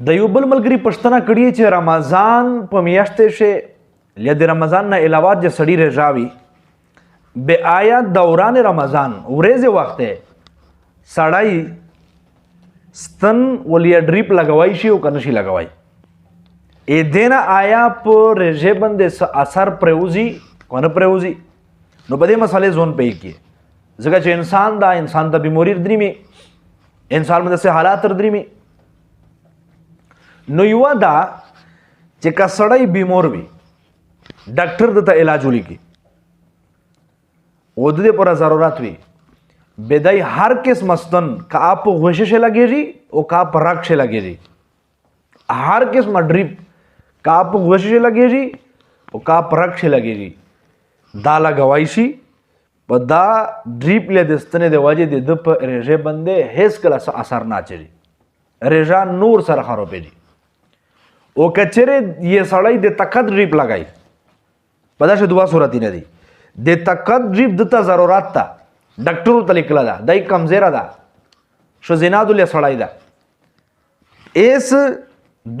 د یو بل ملګري پوښتنه کړې چې رمضان په میاشت شه له د رمضان نه علاوه چې سړی رضاوي به آیا دوران رمضان ورځې وخت سړی ستن ولیا ډریپ لګوي شي او کنه شي لګوي ا دینه آیا په رژه باندې اثر پروزي کنه پروزي نو په دې مسالې زون پې کې ځکه چې انسان د بیماری درېمي انسان باندې سه حالات درېمي نو یو دا چې کا سړی بیمار وي ډاکټر دته علاج ولیکي او د دې پر ضرورت وي بدای هر کس مستن کا آپ غوشش لگेगी او کا آپ رکش لگेगी हर किस्म ड्रिप का आप غوشش لگेगी او का आप رکش لگेगी دا لګوایشي په دا ډریپ له دستنه د واجه د په رژه باندې هیڅ کله اثر نه چي رژه نور سره خرابېږي او کچره یہ سړی د تکد ډریپ لګای په داسې دوا صورت نه دي د تکد ډریپ دته ضرورت ته ډاکټر ته لیکلا ده دای کمزوره ده شو زیناد له سړی ده اس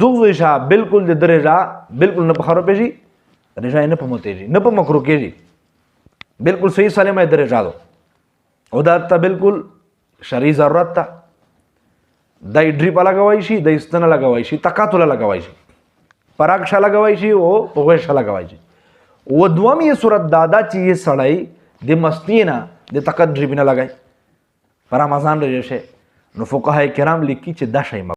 دوه شا بالکل د درجه بالکل نه خرابېږي رژه نه پموتېږي نه په مکرو کېږي بالکل صحیح سالمه درجه ده او دا ته بالکل شری ضرورت ته دای ډریپ لګوي شي د استنه لګوي شي تکاتل لګوي شي پراکشا لګوي شي او پوغش لګوي شي و دومي صورت دادا چې یہ سړی د مستینا د تکد ډریپ نه لګای پر رمضان رژه نو فقهای کرام لیکي چې دا شی